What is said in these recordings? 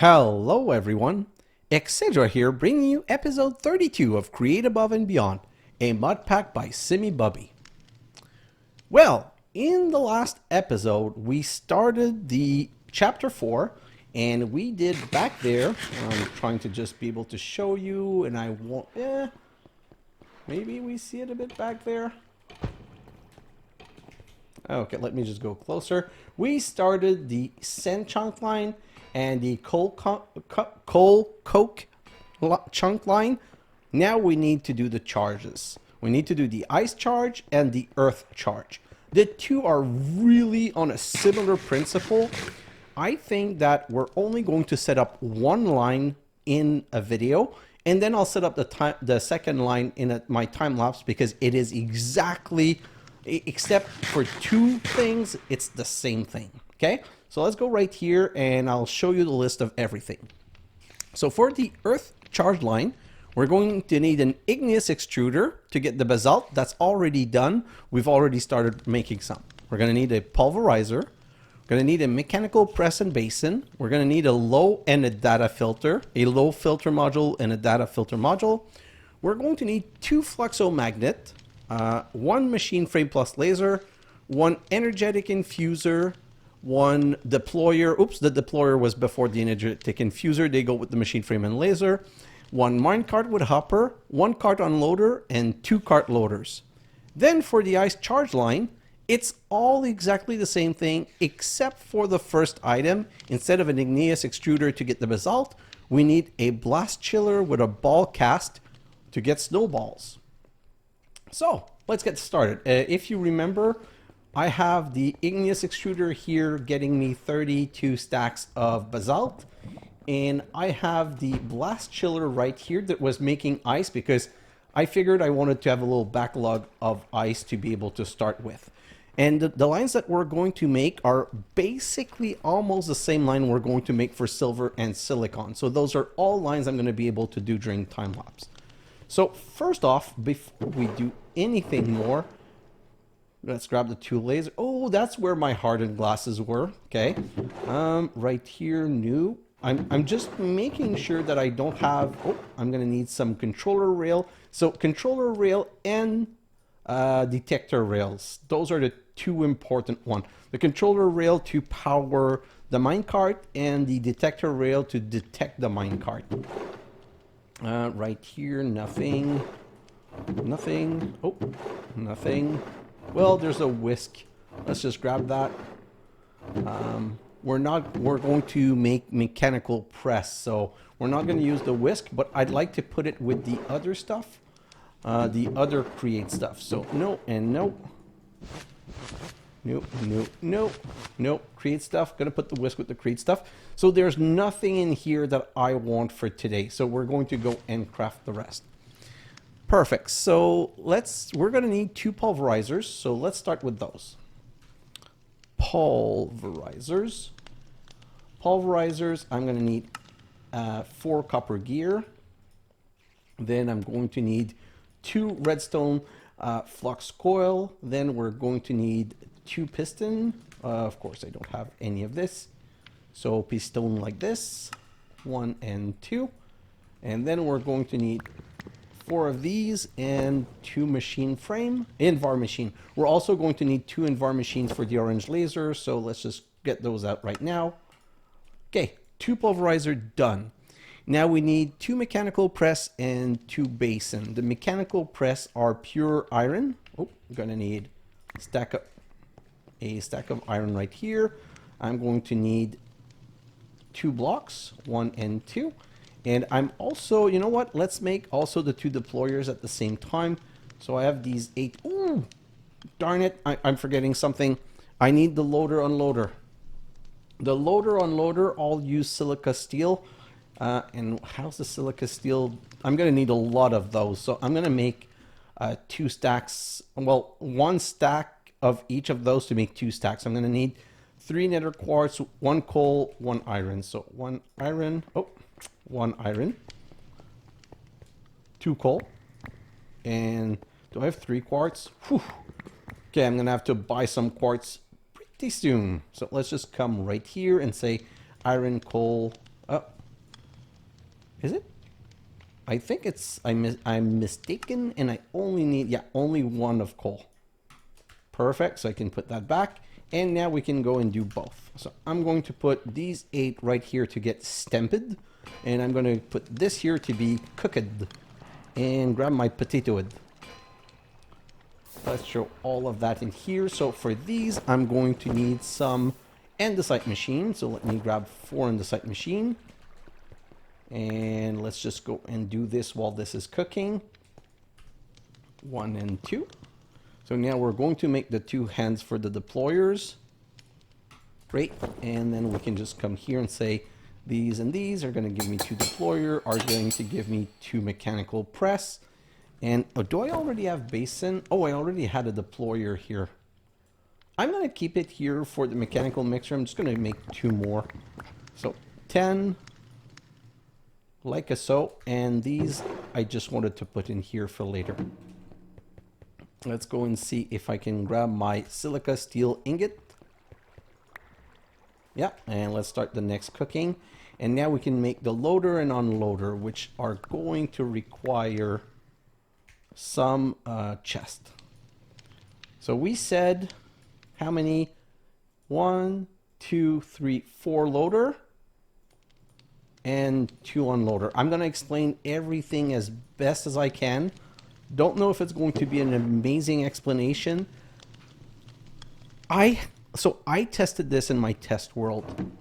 Hello everyone, xHedra here bringing you episode 32 of Create Above and Beyond, a Modpack by simibubi. Well, in the last episode we started the chapter 4 and we did back there, I'm trying to just be able to show you and I won't, maybe we see it a bit back there. Okay, let me just go closer. We started the sand chunk line and the coal coke chunk line. Now we need to do the charges. We need to do the ice charge and the earth charge. The two are really on a similar principle. I think that we're only going to set up one line in a video, and then I'll set up the second line in my time lapse because it is exactly, except for two things, it's the same thing. Okay, so let's go right here and I'll show you the list of everything. So for the earth charge line, we're going to need an Igneous Extruder to get the Basalt. That's already done. We've already started making some. We're going to need a Pulverizer. We're going to need a mechanical press and basin. We're going to need a low and a data filter, a low filter module and a data filter module. We're going to need two Fluxomagnet, one machine frame plus laser, one Energetic Infuser, one deployer. Oops, the deployer was before the Energetic Infuser. They go with the machine frame and laser. One minecart with hopper, one cart unloader, and two cart loaders. Then for the ice charge line, it's all exactly the same thing except for the first item. Instead of an Igneous Extruder to get the Basalt, we need a blast chiller with a ball cast to get snowballs. So let's get started. If you remember, I have the Igneous Extruder here getting me 32 stacks of Basalt. And I have the blast chiller right here that was making ice because I figured I wanted to have a little backlog of ice to be able to start with. And the lines that we're going to make are basically almost the same line we're going to make for silver and silicon. So those are all lines I'm going to be able to do during time lapse. So first off, before we do anything more, let's grab the two lasers. Oh, that's where my hardened glasses were. Okay. Right here, new. I'm just making sure that I don't have, I'm going to need some controller rail. So controller rail and detector rails. Those are the two important ones. The controller rail to power the minecart and the detector rail to detect the minecart. Right here, nothing. Nothing. Oh, nothing. Well, there's a whisk. Let's just grab that. We're going to make mechanical press, so we're not going to use the whisk, but I'd like to put it with the other stuff, the other create stuff. So no and no. No. Create stuff. Gonna put the whisk with the create stuff. So there's nothing in here that I want for today. So we're going to go and craft the rest. Perfect. So we're going to need two pulverizers. So let's start with those. Pulverizers. I'm going to need 4 copper gear. Then I'm going to need 2 redstone flux coil. Then we're going to need 2 piston. Of course, I don't have any of this. So piston like this, 1 and 2. And then we're going to need 4 of these and 2 machine frame, Invar machine. We're also going to need 2 Invar machines for the orange laser, so let's just get those out right now. Okay, 2 pulverizer done. Now we need 2 mechanical press and 2 basin. The mechanical press are pure iron. Oh, I'm gonna need a stack of iron right here. I'm going to need 2 blocks, 1 and 2. And I'm also, you know what? Let's make also the 2 deployers at the same time. So I have these 8. Ooh, darn it. I'm forgetting something. I need the loader unloader. The loader unloader, I'll use silica steel. And how's the silica steel? I'm going to need a lot of those. So I'm going to make 2 stacks. Well, 1 stack of each of those to make 2 stacks. I'm going to need 3 nether quartz, 1 coal, 1 iron. So 1 iron. Oh. 1 iron, 2 coal, and do I have 3 quartz? Whew. Okay, I'm gonna have to buy some quartz pretty soon. So let's just come right here and say iron, coal, Oh, is it? I think it's, I'm mistaken, and I only need, yeah, only one of coal. Perfect, so I can put that back. And now we can go and do both. So I'm going to put these 8 right here to get stamped. And I'm going to put this here to be cooked. And grab my potato wood. Let's show all of that in here. So for these, I'm going to need some andesite machine. So let me grab 4 andesite machine. And let's just go and do this while this is cooking. 1 and 2. So now we're going to make the 2 hands for the deployers. Great. And then we can just come here and say these and these are going to give me 2 deployer, are going to give me 2 mechanical press. And oh, do I already have Basin? Oh, I already had a deployer here. I'm going to keep it here for the mechanical mixer. I'm just going to make 2 more. So 10, like so. And these I just wanted to put in here for later. Let's go and see if I can grab my silica steel ingot. Yeah, and let's start the next cooking. And now we can make the loader and unloader, which are going to require some chest. So we said how many? 1, 2, 3, 4 loader and 2 unloader. I'm going to explain everything as best as I can. Don't know if it's going to be an amazing explanation. So I tested this in my test world.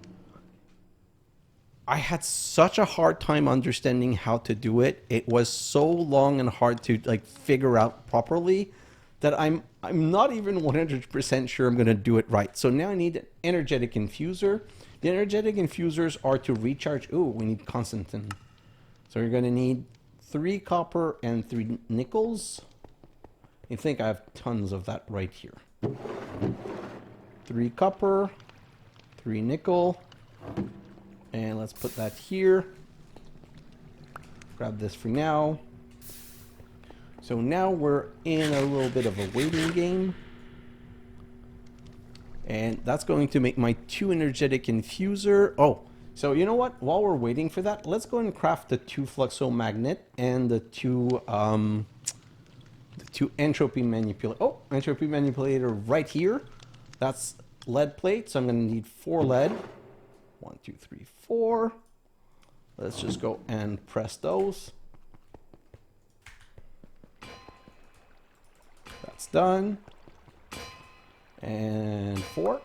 I had such a hard time understanding how to do it. It was so long and hard to like figure out properly that I'm not even 100% sure I'm going to do it right. So now I need an energetic infuser. The energetic infusers are to recharge. Ooh, we need Constantin. So you're going to need 3 copper and 3 nickels. I think I have tons of that right here. 3 copper, 3 nickel, and let's put that here. Grab this for now. So now we're in a little bit of a waiting game. And that's going to make my 2 energetic infuser. Oh, so you know what? While we're waiting for that, let's go and craft the 2 Fluxomagnet and the 2 Entropy Manipulator. Oh, Entropy Manipulator right here. That's lead plate, so I'm going to need 4 lead. 1, 2, 3, 4. Let's just go and press those. That's done. And 4.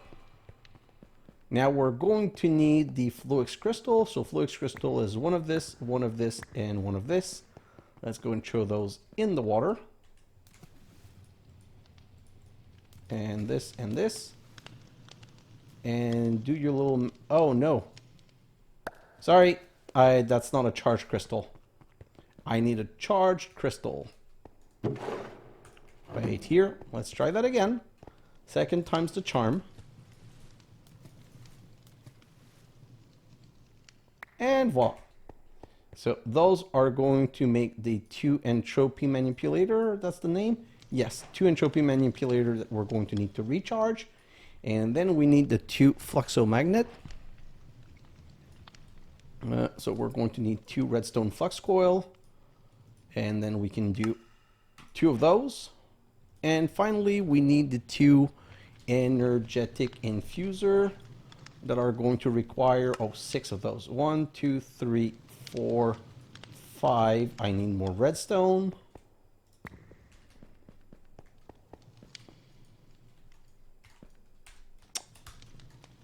Now we're going to need the Fluix crystal. So Fluix crystal is one of this, and one of this. Let's go and throw those in the water. And this and this. And do your little, oh no. Sorry, that's not a charged crystal. I need a charged crystal. Right here. Let's try that again. Second time's the charm. And voila. So those are going to make the 2 Entropy Manipulator. That's the name? Yes, 2 Entropy Manipulator that we're going to need to recharge. And then we need the 2 Fluxomagnet. So we're going to need 2 redstone flux coil. And then we can do 2 of those. And finally, we need the 2 energetic infuser that are going to require, 6 of those. 1, 2, 3, 4, 5. I need more redstone.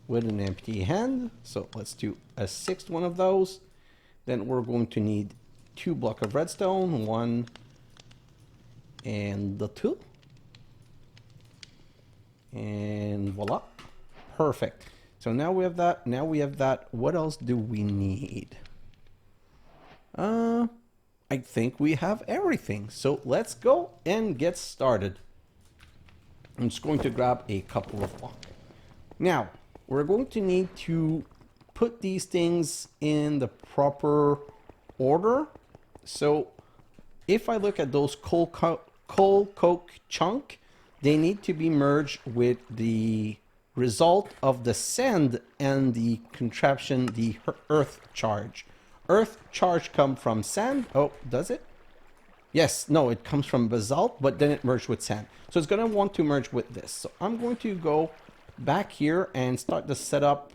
With an empty hand. So let's do a 6th one of those. Then we're going to need 2 blocks of redstone. 1 and the 2. And voila. Perfect. So now we have that. Now we have that. What else do we need? I think we have everything. So let's go and get started. I'm just going to grab a couple of blocks. Now, we're going to need to put these things in the proper order. So if I look at those coal coke chunk, they need to be merged with the result of the sand and the contraption, the earth charge. Earth charge come from sand. Oh, does it? Yes, no, it comes from basalt, but then it merged with sand. So it's going to want to merge with this. So I'm going to go back here and start the setup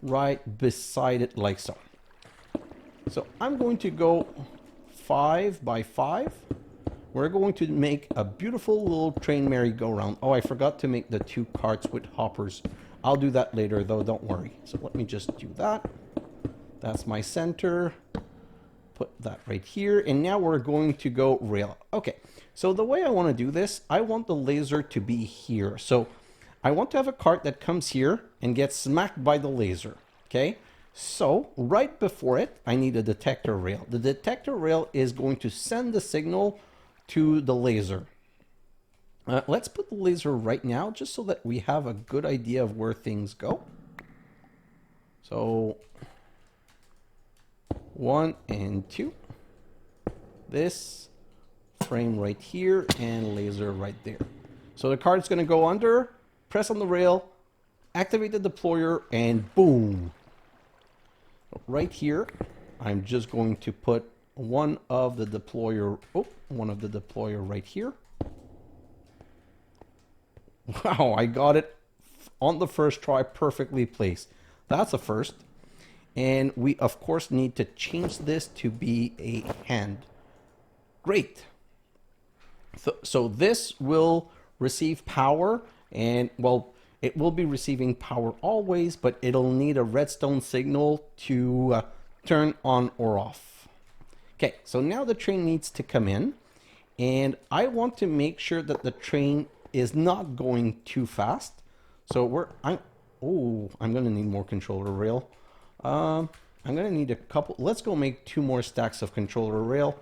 right beside it like so. So I'm going to go 5 by 5. We're going to make a beautiful little train merry-go-round. Oh, I forgot to make the 2 carts with hoppers. I'll do that later though, don't worry. So let me just do that. That's my center. Put that right here. And now we're going to go rail. Okay, so the way I want to do this, I want the laser to be here. So I want to have a cart that comes here and gets smacked by the laser. Okay, so right before it, I need a detector rail. The detector rail is going to send the signal to the laser. Let's put the laser right now, just so that we have a good idea of where things go. So 1 and 2. This frame right here and laser right there. So the card's going to go under, press on the rail, activate the deployer, and boom. Right here, I'm just going to put one of the deployer right here. Wow, I got it on the first try, perfectly placed. That's a first. And we, of course, need to change this to be a hand. Great. So this will receive power, and, well, it will be receiving power always, but it'll need a redstone signal to turn on or off. Okay, so now the train needs to come in, and I want to make sure that the train is not going too fast. So I'm gonna need more controller rail. I'm gonna need a couple. Let's go make 2 more stacks of controller rail,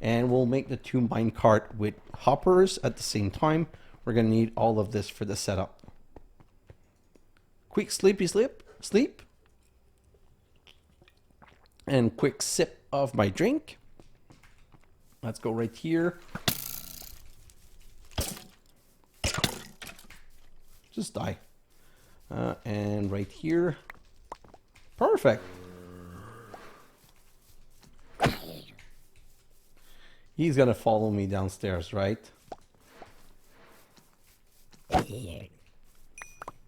and we'll make the 2 minecart with hoppers at the same time. We're gonna need all of this for the setup. Quick sleepy sleep. And quick sip of my drink. Let's go right here. Just die. And right here. Perfect. He's gonna follow me downstairs, right?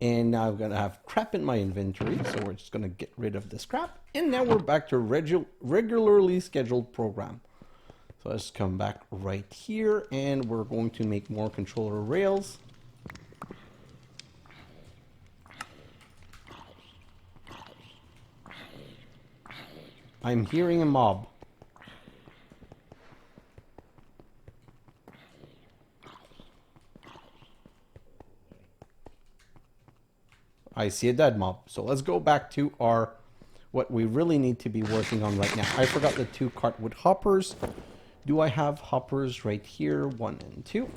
And now I'm gonna have crap in my inventory, so we're just gonna get rid of this crap. And now we're back to regularly scheduled program. So let's come back right here, and we're going to make more controller rails. I'm hearing a mob. I see a dead mob. So let's go back to what we really need to be working on right now. I forgot the 2 cart with hoppers. Do I have hoppers right here? 1 and 2.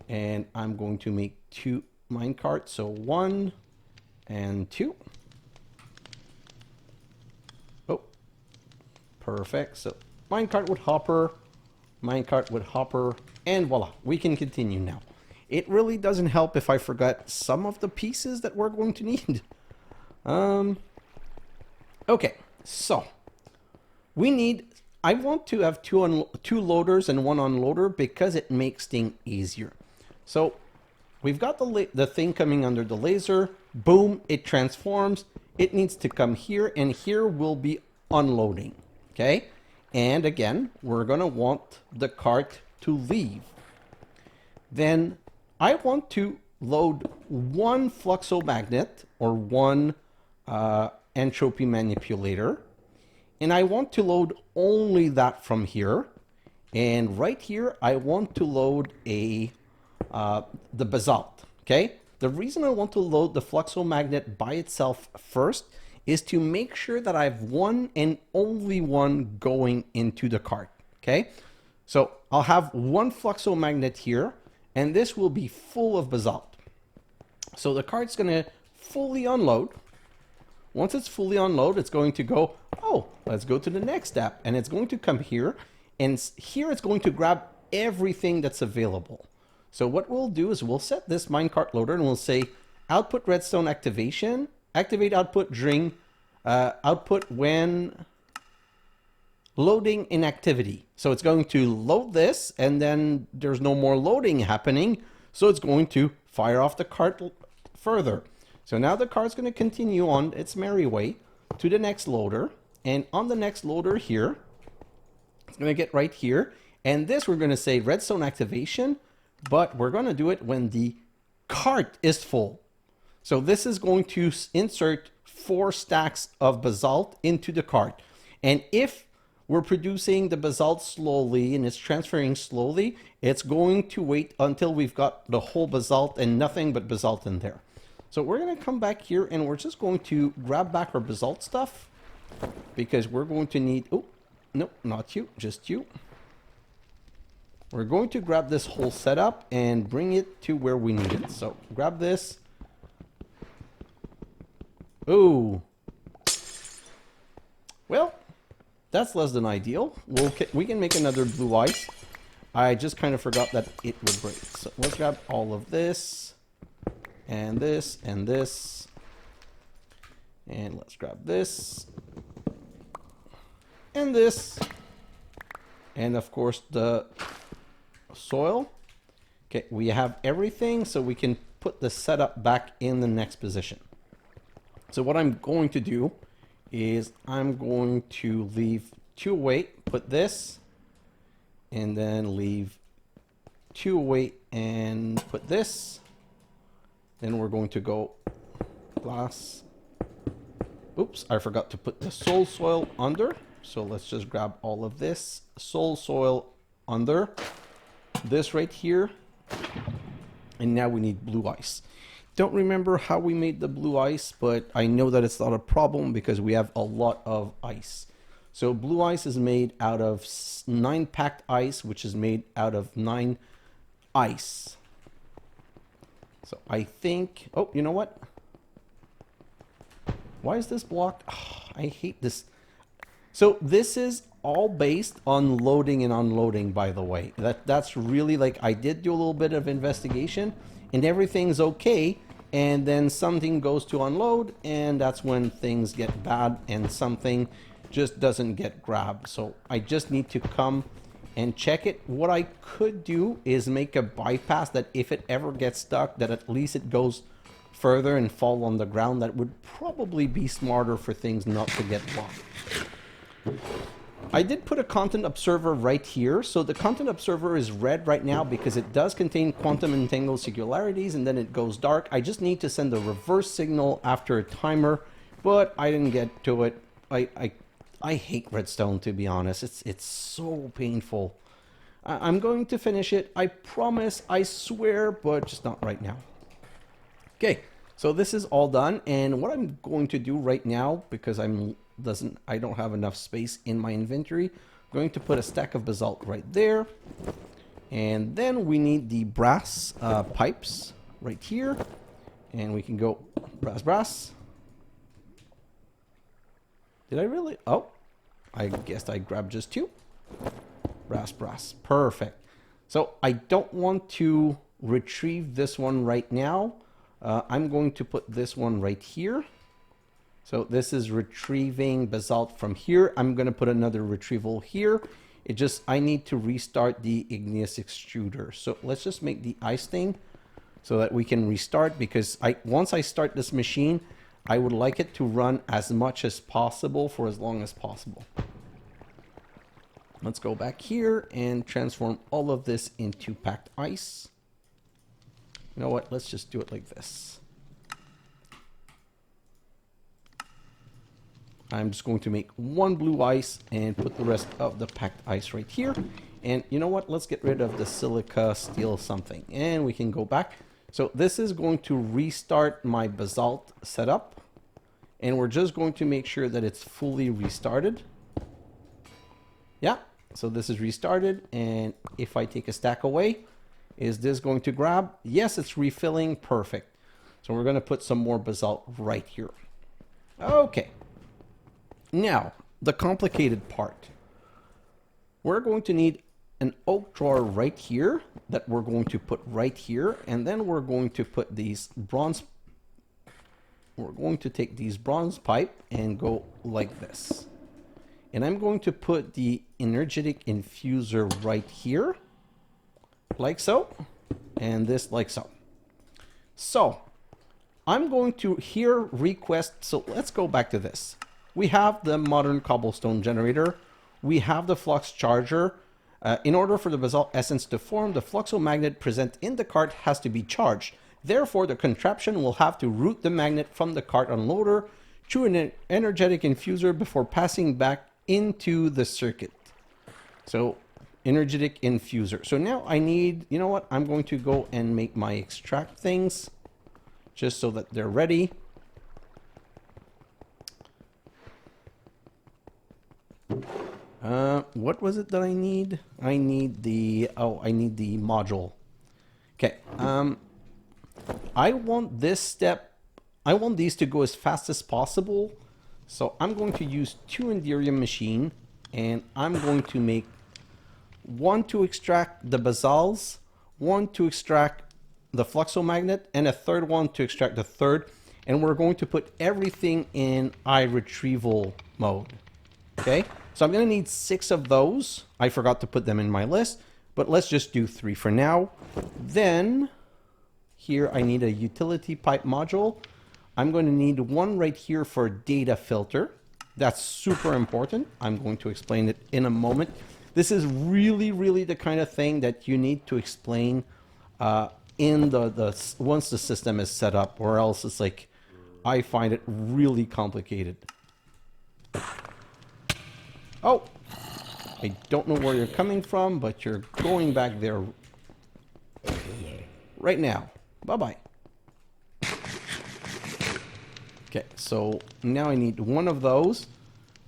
And I'm going to make 2 minecart. So 1 and 2. Oh, perfect. So minecart with hopper, and voila, we can continue now. It really doesn't help if I forgot some of the pieces that we're going to need. Okay, so I want to have 2 loaders and 1 unloader because it makes things easier. So we've got the thing coming under the laser. Boom, it transforms. It needs to come here, and here will be unloading. Okay, and again, we're gonna want the cart to leave. Then I want to load 1 Fluxomagnet or 1 Entropy Manipulator. And I want to load only that from here. And right here, I want to load the Basalt. Okay? The reason I want to load the Fluxomagnet by itself first is to make sure that I have 1 and only 1 going into the cart. Okay? So I'll have 1 Fluxomagnet here, and this will be full of basalt. So the cart's gonna fully unload. Once it's fully unloaded, it's going to go, oh, let's go to the next step. And it's going to come here, and here it's going to grab everything that's available. So what we'll do is we'll set this minecart loader, and we'll say output redstone activation. Activate output during output when loading inactivity. So it's going to load this, and then there's no more loading happening. So it's going to fire off the cart further. So now the cart's going to continue on its merry way to the next loader. And on the next loader here, it's going to get right here. And this we're going to say redstone activation, but we're going to do it when the cart is full. So this is going to insert 4 stacks of basalt into the cart. And if we're producing the basalt slowly and it's transferring slowly, it's going to wait until we've got the whole basalt and nothing but basalt in there. So we're going to come back here and we're just going to grab back our basalt stuff, because we're going to need, oh, no, not you, just you. We're going to grab this whole setup and bring it to where we need it. So grab this. Ooh. Well, that's less than ideal. We can make another blue ice. I just kind of forgot that it would break. So let's grab all of this, and this, and this. And let's grab this, and this. And of course the soil. Okay, we have everything, so we can put the setup back in the next position. So what I'm going to do is I'm going to leave 2 away, put this, and then leave 2 away and put this. Then we're going to go glass. Oops, I forgot to put the soul soil under. So let's just grab all of this. Soul soil under. This right here. And now we need blue ice. Don't remember how we made the blue ice, but I know that it's not a problem because we have a lot of ice. So blue ice is made out of 9 packed ice, which is made out of 9 ice. So I think, oh, you know what? Why is this blocked? Oh, I hate this. So this is all based on loading and unloading, by the way. That's really, like, I did do a little bit of investigation and everything's okay, and then something goes to unload, and that's when things get bad and something just doesn't get grabbed. So I just need to come and check it. What I could do is make a bypass that if it ever gets stuck, that at least it goes further and fall on the ground. That would probably be smarter for things not to get blocked. I did put a content observer right here. So the content observer is red right now because it does contain quantum entangled singularities, and then it goes dark. I just need to send a reverse signal after a timer, but I didn't get to it. I hate redstone, to be honest. It's so painful. I'm going to finish it. I promise, I swear, but just not right now. Okay, so this is all done, and what I'm going to do right now, because I don't have enough space in my inventory, I'm going to put a stack of basalt right there, and then we need the brass pipes right here, and we can go brass. Did I really? Oh, I guess I grabbed just 2. Brass. Perfect. So I don't want to retrieve this one right now. I'm going to put this one right here. So this is retrieving basalt from here. I'm going to put another retrieval here. I need to restart the Igneous Extruder. So let's just make the ice thing so that we can restart, because once I start this machine, I would like it to run as much as possible for as long as possible. Let's go back here and transform all of this into packed ice. You know what? Let's just do it like this. I'm just going to make 1 blue ice and put the rest of the packed ice right here. And you know what? Let's get rid of the silica steel something. And we can go back. So this is going to restart my basalt setup. And we're just going to make sure that it's fully restarted. Yeah, so this is restarted. And if I take a stack away, is this going to grab? Yes, it's refilling. Perfect. So we're going to put some more basalt right here. Okay. Now, the complicated part. We're going to need an oak drawer right here that we're going to put right here. And then we're going to put these bronze we're going to take these bronze pipe and go like this. And I'm going to put the energetic infuser right here, like so, and this like so. So I'm going to here request, so let's go back to this. We have the modern cobblestone generator. We have the flux charger. In order for the basalt essence to form, the fluxomagnet present in the cart has to be charged. Therefore, the contraption will have to route the magnet from the cart unloader to an energetic infuser before passing back into the circuit. So, energetic infuser. So now I need, you know what? I'm going to go and make my extract things just so that they're ready. What was it that I need? I need the, I need the module. Okay. I want this step, I want these to go as fast as possible. So I'm going to use 2 Enderium machine, and I'm going to make 1 to extract the basalts, 1 to extract the fluxomagnet, and a third one to extract the third. And we're going to put everything in eye retrieval mode. Okay, so I'm going to need 6 of those. I forgot to put them in my list, but let's just do 3 for now. Then here I need a utility pipe module. I'm going to need 1 right here for data filter. That's super important. I'm going to explain it in a moment. This is really the kind of thing that you need to explain in the once the system is set up, or else it's like, I find it really complicated. Oh, I don't know where you're coming from, but you're going back there right now. Bye-bye. Okay, so now I need 1 of those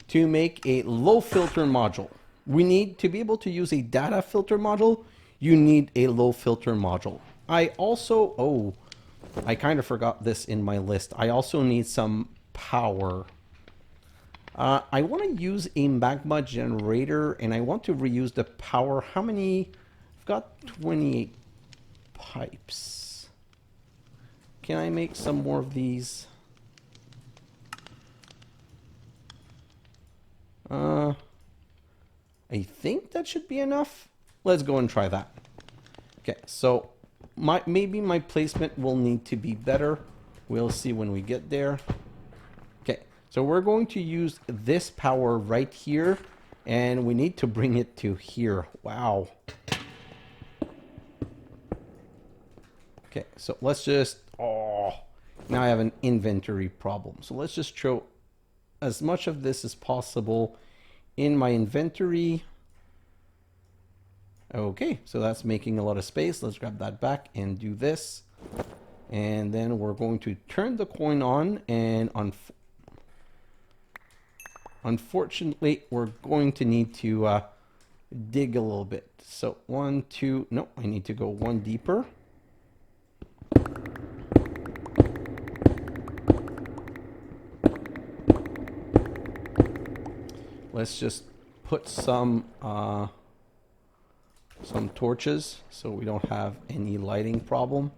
to make a low filter module. We need to be able to use a data filter module. You need a low filter module. I also, I kind of forgot this in my list. I also need some power. I want to use a magma generator, and I want to reuse the power. How many? I've got 28 pipes. Can I make some more of these? I think that should be enough. Let's go and try that. Okay, so maybe my placement will need to be better. We'll see when we get there. Okay, so we're going to use this power right here, and we need to bring it to here. Wow. Okay, so let's just, now I have an inventory problem. So let's just throw as much of this as possible in my inventory. Okay, so that's making a lot of space. Let's grab that back and do this. And then we're going to turn the coin on, and unfortunately, we're going to need to dig a little bit. So 1, 2, no, I need to go 1 deeper. Let's just put some torches so we don't have any lighting problem.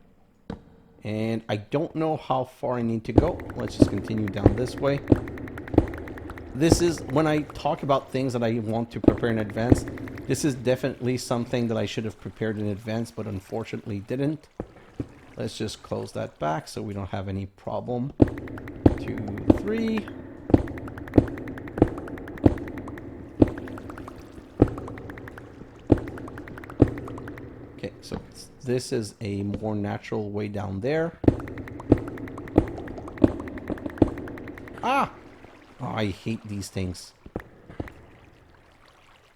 And I don't know how far I need to go. Let's just continue down this way. This is when I talk about things that I want to prepare in advance. This is definitely something that I should have prepared in advance, but unfortunately didn't. Let's just close that back so we don't have any problem. 2, 3. Okay, so this is a more natural way down there. Ah! Oh, I hate these things.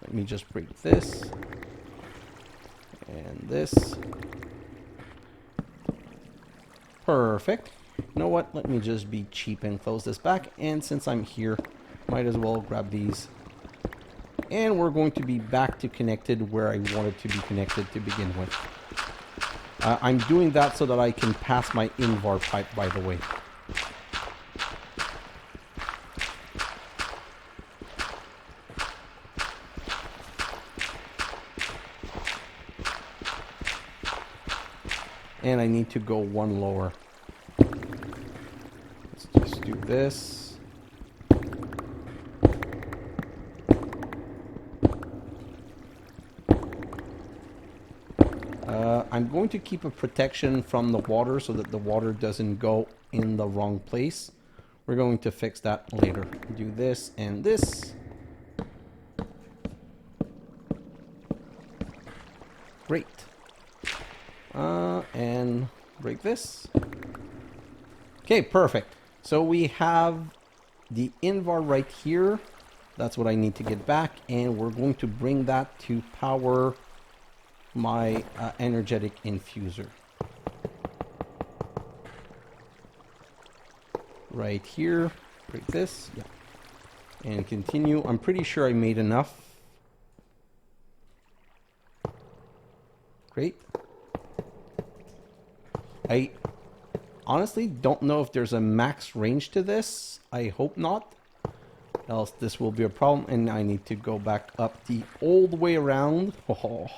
Let me just break this. And this. Perfect. You know what? Let me just be cheap and close this back. And since I'm here, might as well grab these. And we're going to be back to connected where I wanted to be connected to begin with. I'm doing that so that I can pass my invar pipe, by the way. And I need to go 1 lower. Let's this. I'm going to keep a protection from the water so that the water doesn't go in the wrong place. We're going to fix that later. Do this and this. Great. And break this. Okay, perfect. So we have the invar right here. That's what I need to get back. And we're going to bring that to power my energetic infuser. Right here. Break this. Yeah. And continue. I'm pretty sure I made enough. Great. I honestly don't know if there's a max range to this. I hope not. Else this will be a problem. And I need to go back up the old way around. Oh.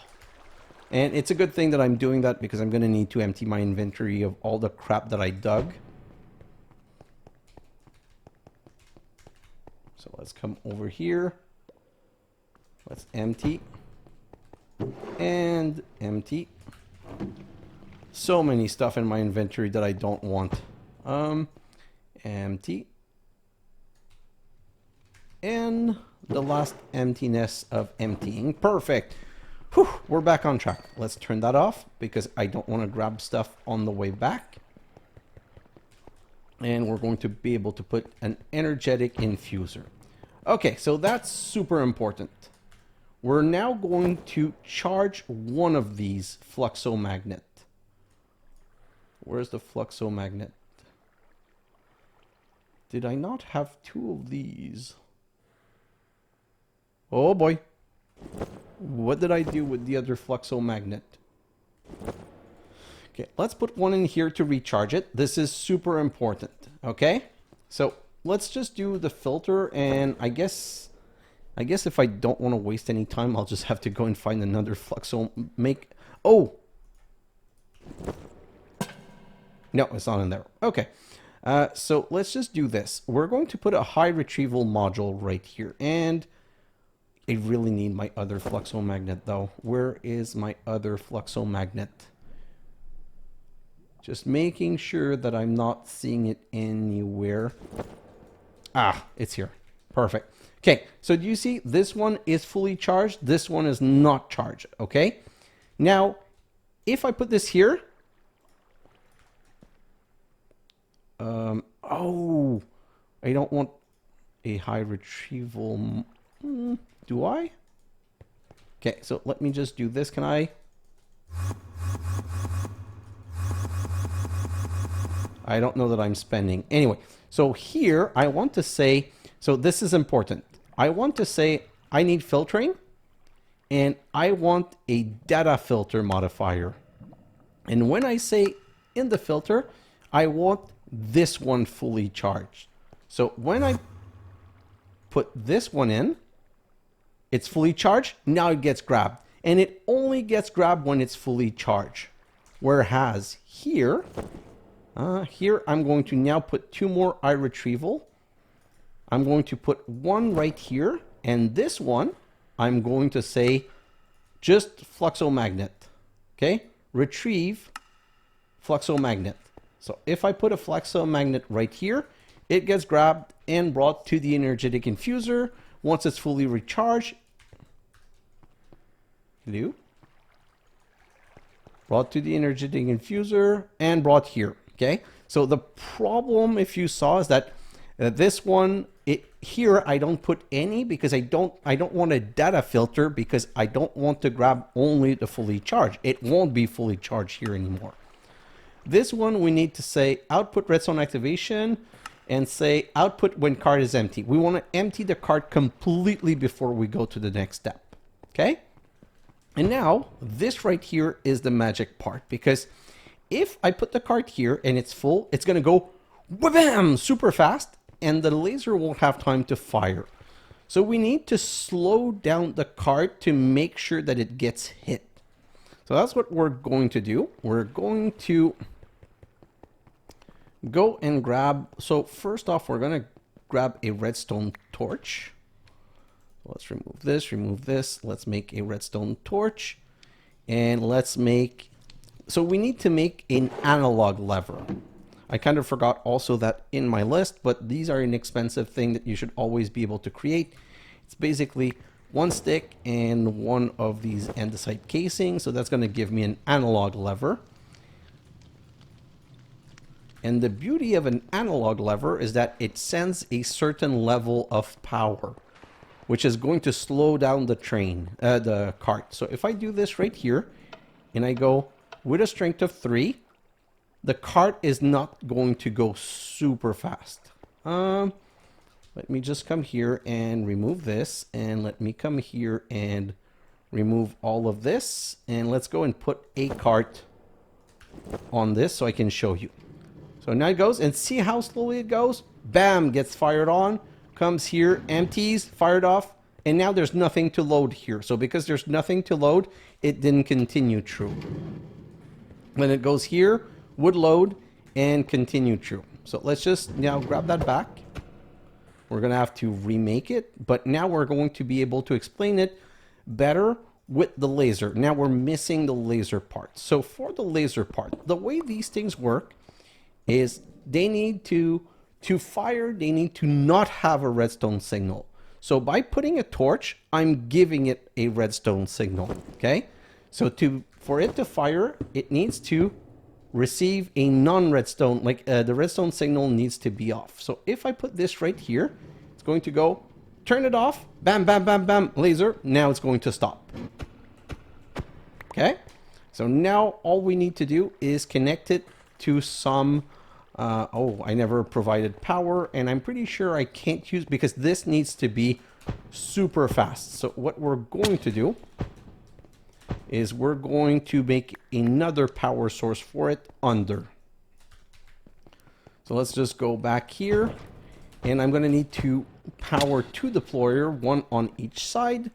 And it's a good thing that I'm doing that because I'm going to need to empty my inventory of all the crap that I dug. So let's come over here. Let's empty. And empty. So many stuff in my inventory that I don't want. Empty. And the last emptiness of emptying. Perfect. Whew, we're back on track. Let's turn that off because I don't want to grab stuff on the way back. And we're going to be able to put an energetic infuser. Okay, so that's super important. We're now going to charge one of these Fluxomagnet. Where's the Fluxomagnet? Did I not have two of these? Oh boy. What did I do with the other Fluxomagnet? Okay, let's put one in here to recharge it. This is super important, okay? So let's just do the filter, and I guess if I don't want to waste any time, I'll just have to go and find another Oh! No, it's not in there. Okay. So let's just do this. We're going to put a high retrieval module right here, and I really need my other Fluxomagnet though. Where is my other Fluxomagnet? Just making sure that I'm not seeing it anywhere. Ah, it's here. Perfect. Okay, so do you see this one is fully charged? This one is not charged, okay? Now, if I put this here... oh, I don't want a high retrieval... do I? Okay, so let me just do this. Can I? I don't know that I'm spending. Anyway, so here I want to say, so this is important. I want to say I need filtering and I want a data filter modifier. And when I say in the filter, I want this one fully charged. So when I put this one in, it's fully charged. Now it gets grabbed. And it only gets grabbed when it's fully charged. Whereas here, I'm going to now put two more iRetrieval. I'm going to put one right here. And this one, I'm going to say just Fluxomagnet. Okay? Retrieve Fluxomagnet. So if I put a Fluxomagnet right here, it gets grabbed and brought to the energetic infuser. Once it's fully recharged, brought to the energetic infuser and brought here. Okay, so the problem, if you saw, is that this one here I don't put any because I don't want a data filter because I don't want to grab only the fully charged. It won't be fully charged here anymore. This one we need to say output redstone activation and say output when card is empty. We want to empty the card completely before we go to the next step. Okay? And now this right here is the magic part, because if I put the card here and it's full, it's going to go wham super fast and the laser won't have time to fire. So we need to slow down the card to make sure that it gets hit. So that's what we're going to do. We're going to go and grab, so first off, we're going to grab a redstone torch. Let's remove this. Let's make a redstone torch. And let's make, so we need to make an analog lever. I kind of forgot also that in my list, but these are an inexpensive thing that you should always be able to create. It's basically one stick and one of these andesite casings. So that's going to give me an analog lever. And the beauty of an analog lever is that it sends a certain level of power, which is going to slow down the the cart. So if I do this right here, and I go with a strength of 3, the cart is not going to go super fast. Let me just come here and remove this, and let me come here and remove all of this, and let's go and put a cart on this so I can show you. So now it goes, and see how slowly it goes? Bam, gets fired on. Comes here, empties, fired off, and now there's nothing to load here. So because there's nothing to load, it didn't continue true. When it goes here, would load and continue true. So let's just now grab that back. We're going to have to remake it, but now we're going to be able to explain it better with the laser. Now we're missing the laser part. So for the laser part, the way these things work is they need to fire, they need to not have a redstone signal. So by putting a torch, I'm giving it a redstone signal, okay? So for it to fire, it needs to receive a non-redstone, like the redstone signal needs to be off. So if I put this right here, it's going to go, turn it off, bam, bam, bam, bam, laser, now it's going to stop. Okay? So now all we need to do is connect it to some, I never provided power, and I'm pretty sure I can't use, because this needs to be super fast. So what we're going to do is we're going to make another power source for it under. So let's just go back here, and I'm going to need to power 2 deployer, 1 on each side.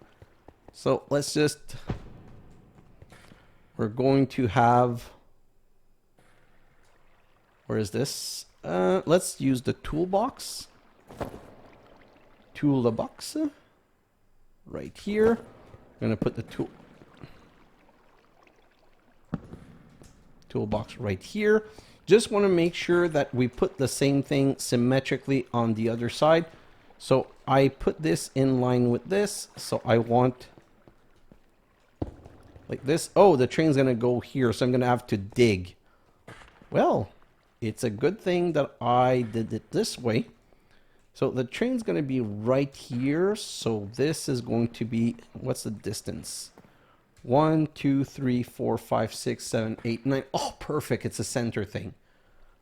So let's just, we're going to have, where is this? Let's use the toolbox. Toolbox right here. I'm going to put the toolbox right here. Just want to make sure that we put the same thing symmetrically on the other side. So I put this in line with this. So I want like this. Oh, the train's going to go here. So I'm going to have to dig. Well, it's a good thing that I did it this way. So the train's going to be right here. So this is going to be, what's the distance? 1, 2, 3, 4, 5, 6, 7, 8, 9. Oh, perfect. It's a center thing.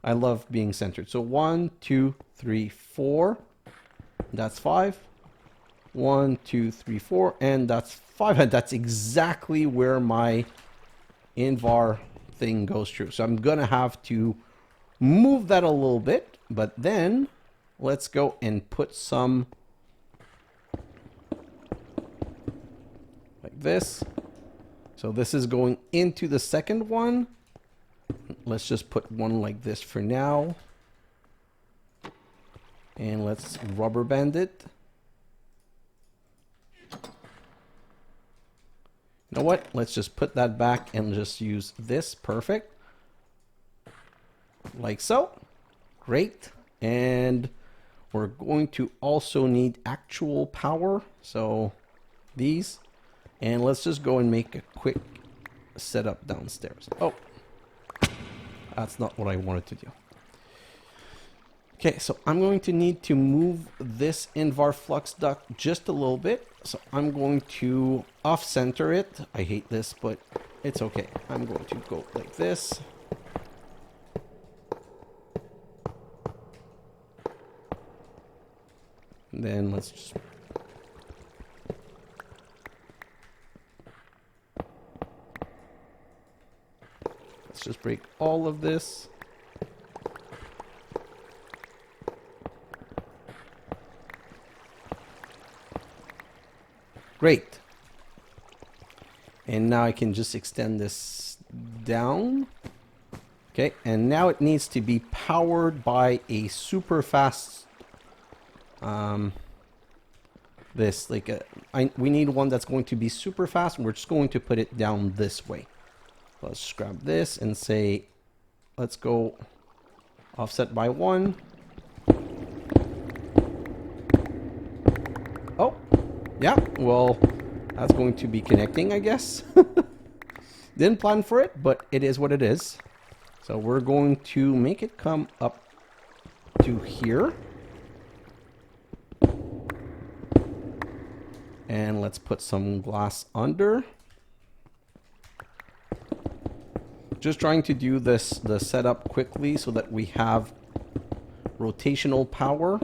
I love being centered. So 1, 2, 3, 4. That's 5. 1, 2, 3, 4. And that's 5. And that's exactly where my invar thing goes through. So I'm going to have to move that a little bit. But then let's go and put some like this. So this is going into the second one. Let's just put one like this for now. And let's rubber band it. You know what? Let's just put that back and just use this. Perfect. Like so. Great. And we're going to also need actual power. So these. And let's just go and make a quick setup downstairs. Oh, that's not what I wanted to do. Okay, so I'm going to need to move this invar flux duct just a little bit. So I'm going to off-center it. I hate this, but it's okay. I'm going to go like this. And then let's just... Let's just break all of this. Great. And now I can just extend this down. Okay, and now it needs to be powered by a super fast we need one that's going to be super fast, and we're just going to put it down this way. Let's grab this and say, let's go offset by 1. Oh, yeah, well, that's going to be connecting, I guess. Didn't plan for it, but it is what it is. So we're going to make it come up to here. And let's put some glass under. Just trying to do the setup quickly so that we have rotational power.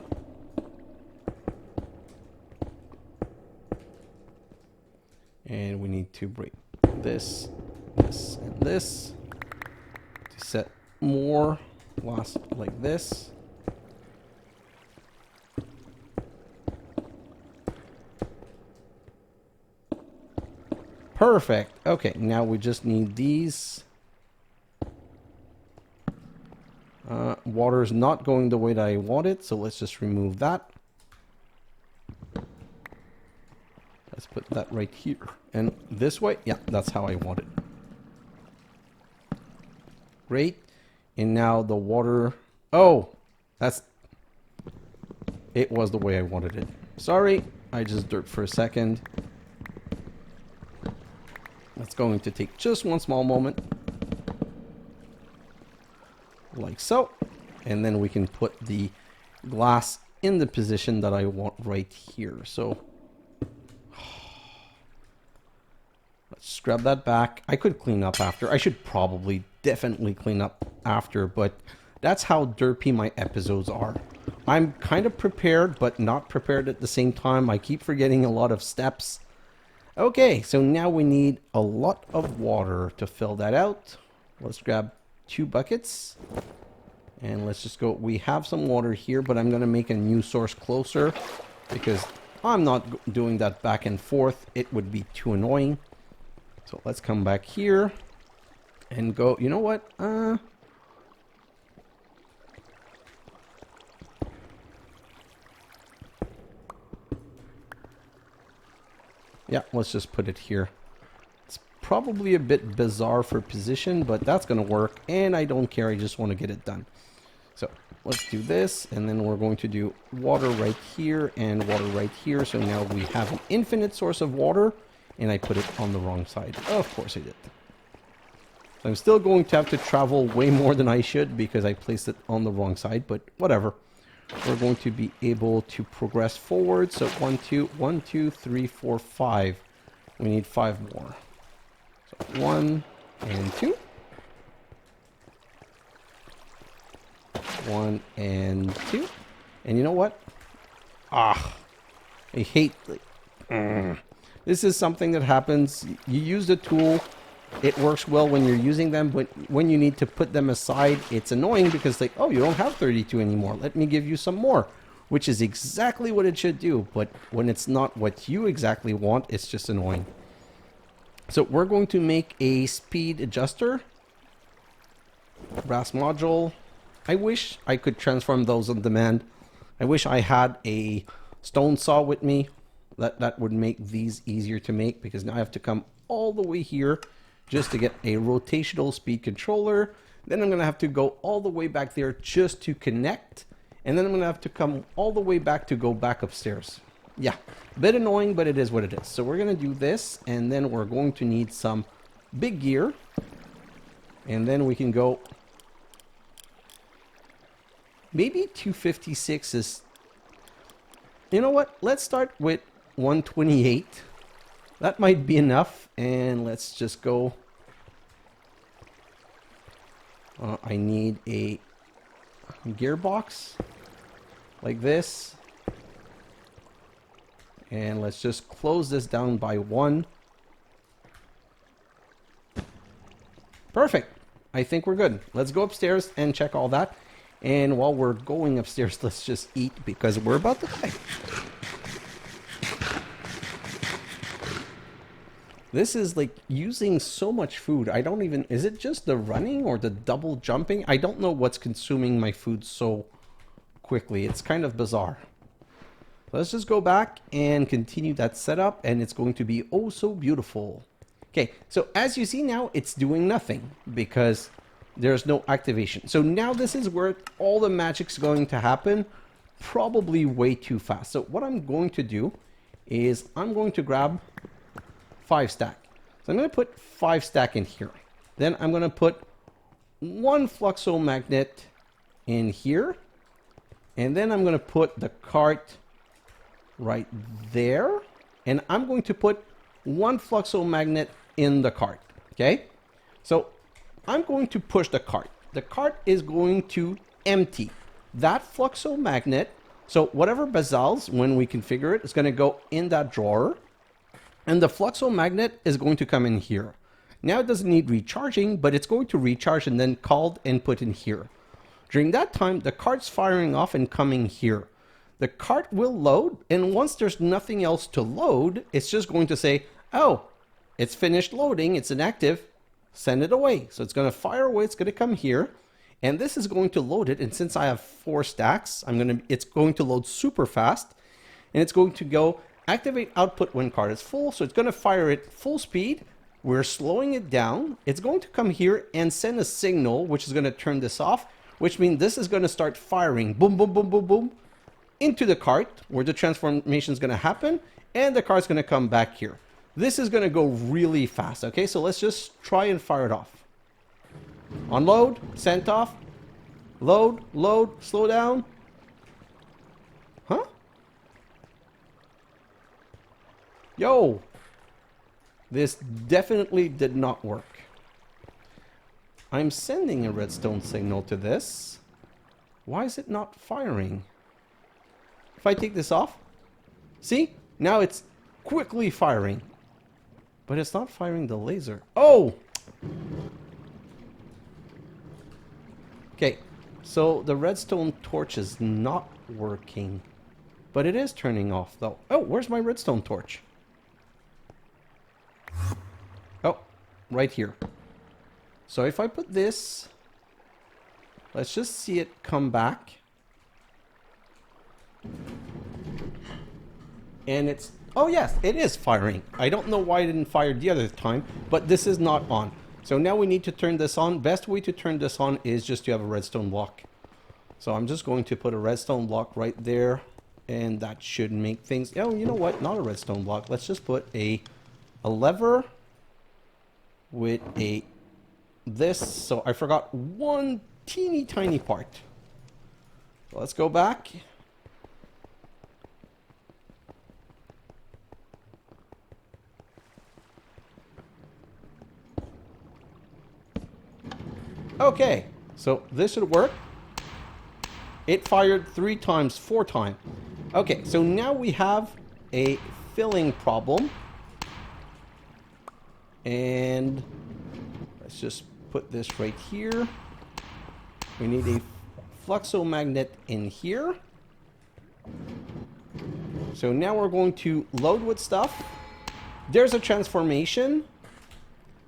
And we need to break this, this, and this to set more glass like this. Perfect. Okay, now we just need these. Water is not going the way that I want it, so let's just remove that. Let's put that right here. And this way, yeah, that's how I want it. Great. And now the water... Oh, it was the way I wanted it. Sorry, I just derped for a second. That's going to take just one small moment. Like so. And then we can put the glass in the position that I want right here. So let's grab that back. I could clean up after. I should probably definitely clean up after, but that's how derpy my episodes are. I'm kind of prepared, but not prepared at the same time. I keep forgetting a lot of steps. Okay, so now we need a lot of water to fill that out. Let's grab 2 buckets. And let's just go. We have some water here, but I'm going to make a new source closer because I'm not doing that back and forth. It would be too annoying. So let's come back here and go. You know what? Yeah, let's just put it here. It's probably a bit bizarre for position, but that's going to work. And I don't care. I just want to get it done. So let's do this. And then we're going to do water right here and water right here. So now we have an infinite source of water. And I put it on the wrong side. Of course I did. So I'm still going to have to travel way more than I should because I placed it on the wrong side. But whatever. We're going to be able to progress forward. So 1, 2, 3, 4, 5. We need 5 more. So 1 and 2. 1 and 2. And you know what? I hate... This is something that happens. You use the tool. It works well when you're using them, but when you need to put them aside, it's annoying because like, oh, you don't have 32 anymore. Let me give you some more, which is exactly what it should do. But when it's not what you exactly want, it's just annoying. So we're going to make a speed adjuster. Brass module. I wish I could transform those on demand. I wish I had a stone saw with me. That would make these easier to make because now I have to come all the way here just to get a rotational speed controller. Then I'm going to have to go all the way back there just to connect. And then I'm going to have to come all the way back to go back upstairs. Yeah, a bit annoying, but it is what it is. So we're going to do this, and then we're going to need some big gear. And then we can go... Maybe 256 is... You know what? Let's start with 128. That might be enough. And let's just go... I need a gearbox. Like this. And let's just close this down by 1. Perfect. I think we're good. Let's go upstairs and check all that. And while we're going upstairs, let's just eat because we're about to die. This is like using so much food. I don't even, is it just the running or the double jumping? I don't know what's consuming my food so quickly. It's kind of bizarre. Let's just go back and continue that setup, and it's going to be oh so beautiful. Okay, so as you see now, it's doing nothing because there's no activation. So now this is where all the magic's going to happen, probably way too fast. So what I'm going to do is I'm going to grab 5 stack. So I'm going to put 5 stack in here. Then I'm going to put 1 Fluxomagnet in here. And then I'm going to put the cart right there. And I'm going to put 1 Fluxomagnet in the cart. Okay? So I'm going to push the cart. The cart is going to empty that Fluxomagnet. So whatever basalts, when we configure it, is going to go in that drawer. And the Fluxomagnet is going to come in here. Now it doesn't need recharging, but it's going to recharge and then called and put in here. During that time, the cart's firing off and coming here. The cart will load, and once there's nothing else to load, it's just going to say, oh, it's finished loading, it's inactive, send it away. So it's going to fire away, it's going to come here, and this is going to load it. And since I have 4 stacks, it's going to load super fast, and it's going to go activate output when cart is full. So it's going to fire it full speed. We're slowing it down. It's going to come here and send a signal, which is going to turn this off, which means this is going to start firing boom, boom, boom, boom, boom into the cart where the transformation is going to happen. And the cart's going to come back here. This is going to go really fast. Okay, so let's just try and fire it off. Unload, sent off, load, slow down. Huh? Yo, this definitely did not work. I'm sending a redstone signal to this. Why is it not firing? If I take this off, see? Now it's quickly firing. But it's not firing the laser. Oh! Okay, so the redstone torch is not working. But it is turning off though. Oh, where's my redstone torch? Oh, right here. So if I put this, let's just see it come back. And it's, oh yes, it is firing. I don't know why it didn't fire the other time, but this is not on. So now we need to turn this on. Best way to turn this on is just to have a redstone block. So I'm just going to put a redstone block right there, and that should make things, oh, you know what? Not a redstone block. Let's just put a lever with this. So I forgot one teeny tiny part. So let's go back. Okay, so this should work. It fired 3 times, 4 times. Okay, so now we have a filling problem. And let's just put this right here. We need a Fluxomagnet in here. So now we're going to load with stuff. There's a transformation.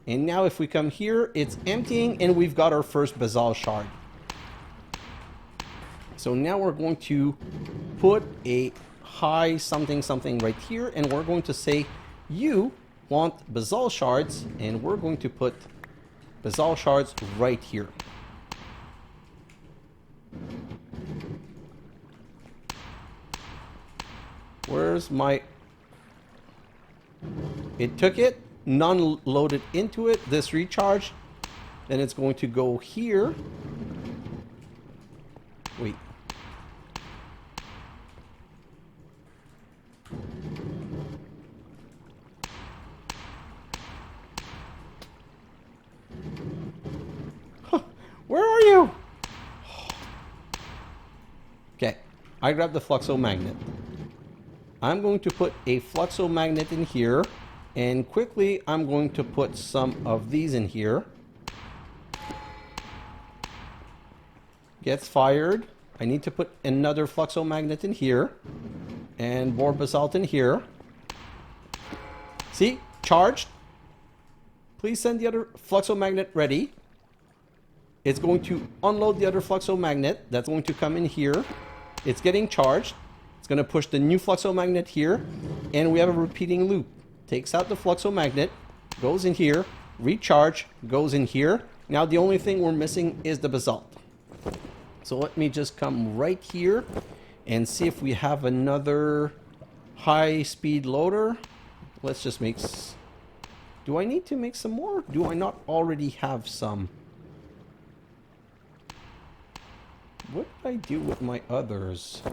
And now if we come here, it's emptying, and we've got our first Basalt shard. So now we're going to put a high something something right here, and we're going to say, you want Basalt shards, and we're going to put Basalt shards right here. Where's my... It took it. None loaded into it. This recharge, then it's going to go here. Wait. Huh. Where are you? Okay, I grabbed the Fluxomagnet. I'm going to put a Fluxomagnet in here. And quickly, I'm going to put some of these in here. Gets fired. I need to put another Fluxomagnet in here. And more Basalt in here. See? Charged. Please send the other Fluxomagnet ready. It's going to unload the other Fluxomagnet. That's going to come in here. It's getting charged. It's going to push the new Fluxomagnet here. And we have a repeating loop. Takes out the Fluxomagnet, goes in here, recharge, goes in here. Now the only thing we're missing is the Basalt. So let me just come right here and see if we have another high-speed loader. Let's just make... Do I need to make some more? Do I not already have some? What did I do with my others?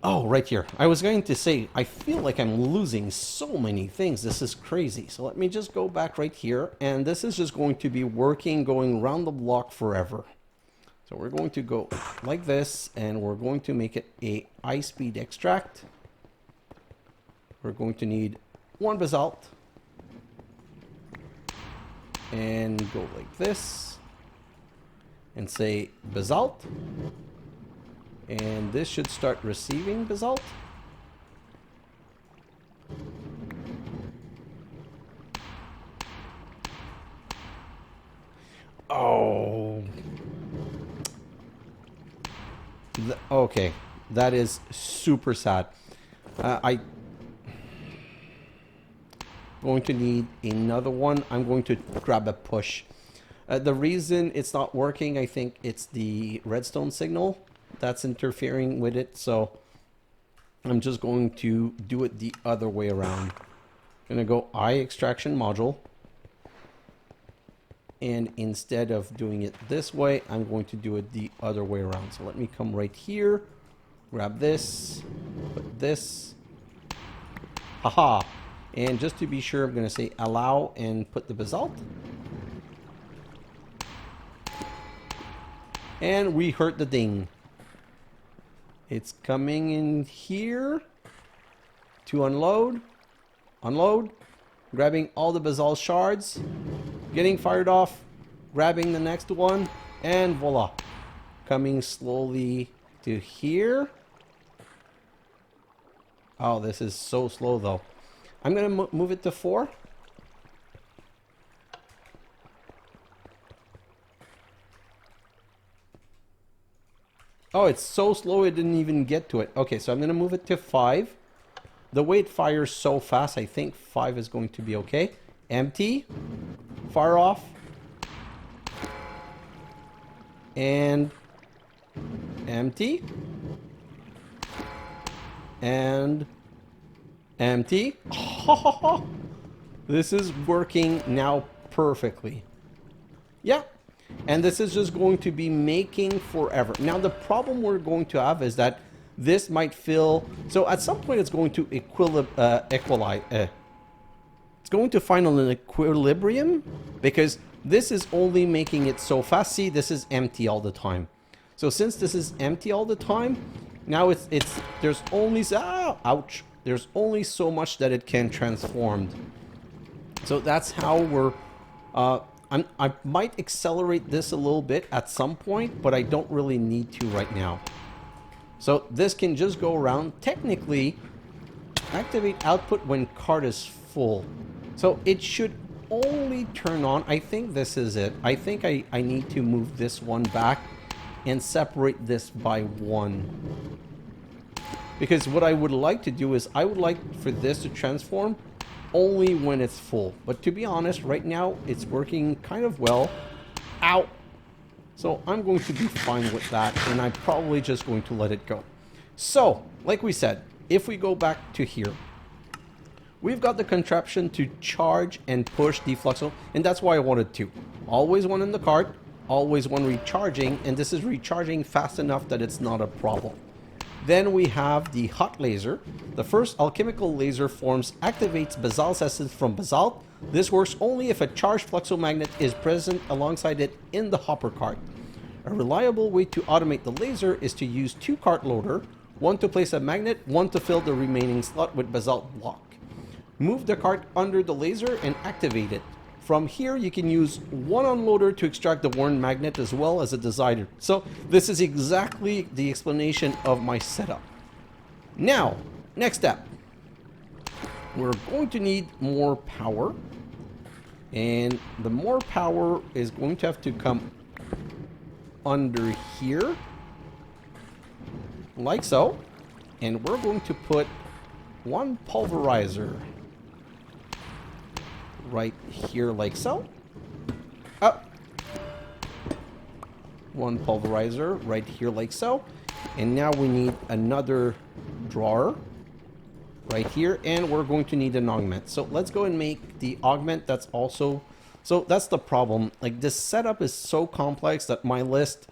Oh, right here. I was going to say, I feel like I'm losing so many things. This is crazy. So let me just go back right here. And this is just going to be working, going around the block forever. So we're going to go like this, and we're going to make it a high-speed extract. We're going to need 1 Basalt. And go like this. And say Basalt. And this should start receiving Basalt. Oh. Okay. That is super sad. I'm going to need another one. I'm going to grab a push. The reason it's not working, I think it's the redstone signal that's interfering with it. So I'm just going to do it the other way around. I'm going to go I extraction module. And instead of doing it this way, I'm going to do it the other way around. So let me come right here, grab this, put this. Haha. And just to be sure, I'm going to say allow and put the Basalt. And we heard the ding. It's coming in here to unload. Unload. Grabbing all the Basalt shards. Getting fired off. Grabbing the next one. And voila. Coming slowly to here. Oh, this is so slow though. I'm going to move it to 4. Oh, it's so slow it didn't even get to it. Okay, so I'm going to move it to 5. The way it fires so fast, I think 5 is going to be okay. Empty. Fire off. And empty. And empty. This is working now perfectly. Yeah. And this is just going to be making forever. Now, the problem we're going to have is that this might fill... So at some point, it's going to equalize... it's going to find an equilibrium because this is only making it so fast. See, this is empty all the time. So since this is empty all the time, now there's only... ouch. There's only so much that it can transform. So that's how we're... I might accelerate this a little bit at some point, but I don't really need to right now. So this can just go around. Technically, activate output when card is full. So it should only turn on. I think this is it. I think I need to move this one back and separate this by 1. Because what I would like to do is I would like for this to transform only when it's full. But to be honest, right now it's working kind of well. Ow! So I'm going to be fine with that, and I'm probably just going to let it go. So, like we said, if we go back to here, we've got the contraption to charge and push the Fluxo, and that's why I wanted 2. Always one in the cart, always one recharging, and this is recharging fast enough that it's not a problem. Then we have the hot laser. The first alchemical laser forms activates Basalt essence from Basalt. This works only if a charged Fluxomagnet is present alongside it in the hopper cart. A reliable way to automate the laser is to use 2 cart loader, one to place a magnet, one to fill the remaining slot with Basalt block. Move the cart under the laser and activate it. From here, you can use 1 unloader to extract the worn magnet as well as a decider. So this is exactly the explanation of my setup. Now, next step. we're going to need more power. And the more power is going to have to come under here, like so. And we're going to put one pulverizer right here, like so. Up. One pulverizer right here, like so. And now we need another drawer right here, and we're going to need an augment. So let's go and make the augment. That's also, so that's the problem. Like, this setup is so complex that my list,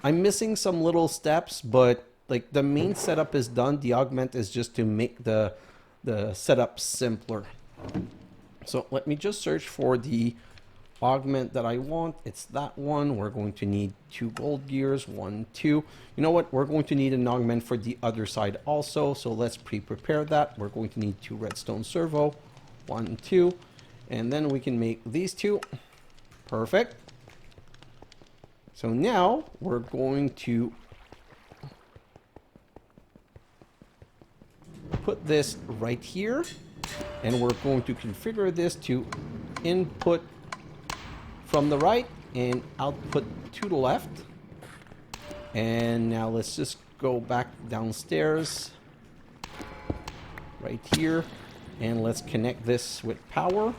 I'm missing some little steps, but like the main setup is done. The augment is just to make the setup simpler. So let me just search for the augment that I want. It's that one. We're going to need 2 gold gears, 1, 2. You know what? We're going to need an augment for the other side also. So let's pre-prepare that. We're going to need 2 redstone servo, 1, 2, and then we can make these 2. Perfect. So now we're going to put this right here, and we're going to configure this to input from the right and output to the left. And now let's just go back downstairs right here, and let's connect this with power.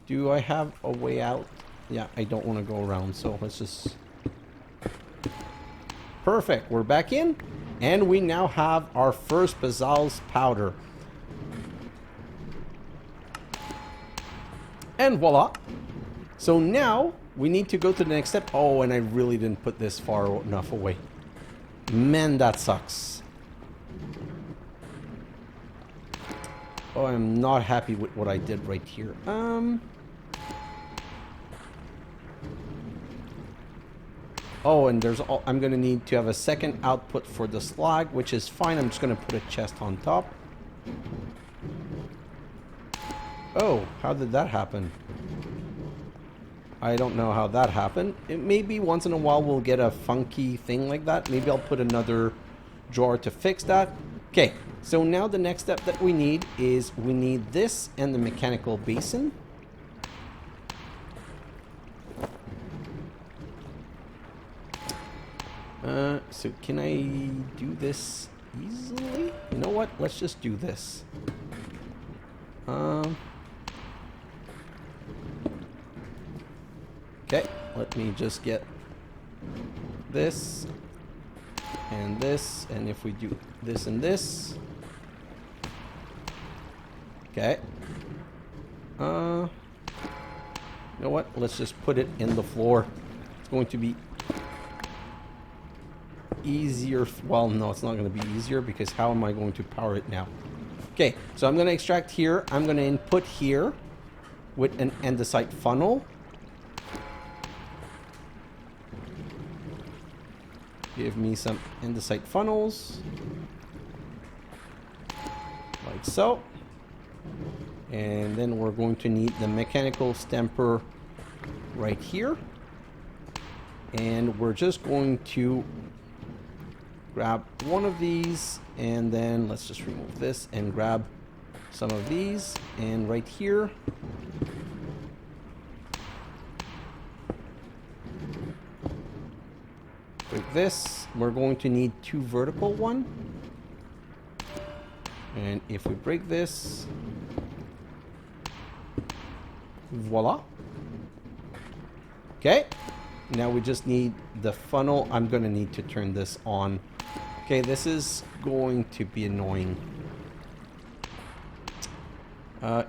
Do I have a way out? Yeah, I don't want to go around, so let's just... Perfect, we're back in, and we now have our first Basalt powder. And voila. So now we need to go to the next step. Oh, and I really didn't put this far enough away. Man, that sucks. Oh, I'm not happy with what I did right here. Oh, and there's all, I'm gonna need to have a second output for the slag, which is fine. I'm just gonna put a chest on top. Oh, how did that happen? I don't know how that happened. It maybe once in a while we'll get a funky thing like that. Maybe I'll put another drawer to fix that. Okay, so now the next step that we need is we need this and the mechanical basin. So can I do this easily? You know what? Let's just do this. Okay, let me just get this, and if we do this and this. Okay. You know what? Let's just put it in the floor. It's going to be easier. Well, no, it's not going to be easier, because how am I going to power it now? Okay, so I'm going to extract here. I'm going to input here with an andesite funnel. Give me some andesite funnels, like so. And then we're going to need the mechanical stamper right here. And we're just going to grab one of these, and then let's just remove this and grab some of these, and right here. Like this, we're going to need 2 vertical one. And if we break this, voila. Okay, now we just need the funnel. I'm gonna need to turn this on. Okay, this is going to be annoying.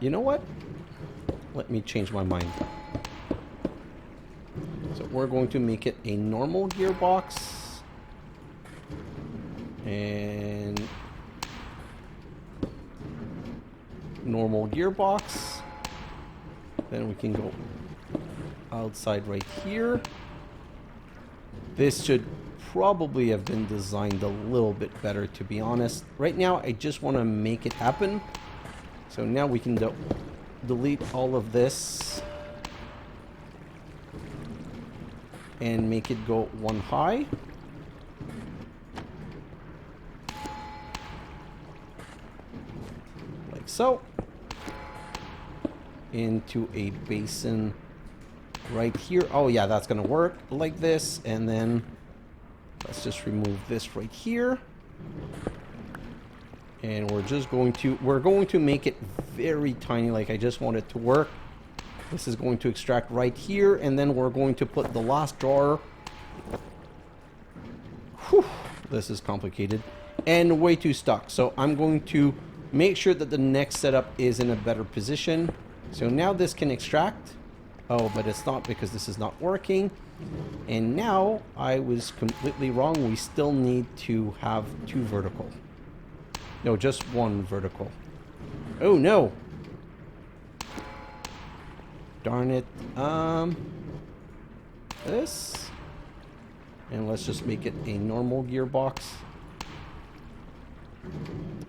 You know what? Let me change my mind. So we're going to make it a normal gearbox. And normal gearbox. Then we can go outside right here. This should probably have been designed a little bit better, to be honest. Right now, I just want to make it happen. So now we can delete all of this and make it go 1 high. so. Into a basin right here. Oh yeah, that's gonna work like this. And then let's just remove this right here. And we're going to make it very tiny, like I just want it to work. This is going to extract right here, and then we're going to put the last drawer. Whew, this is complicated and way too stuck. So I'm going to make sure that the next setup is in a better position. So now this can extract. Oh, but it's not, because this is not working. And now I was completely wrong. We still need to have 2 vertical. No, just 1 vertical. Oh no. Darn it. This. And let's just make it a normal gearbox.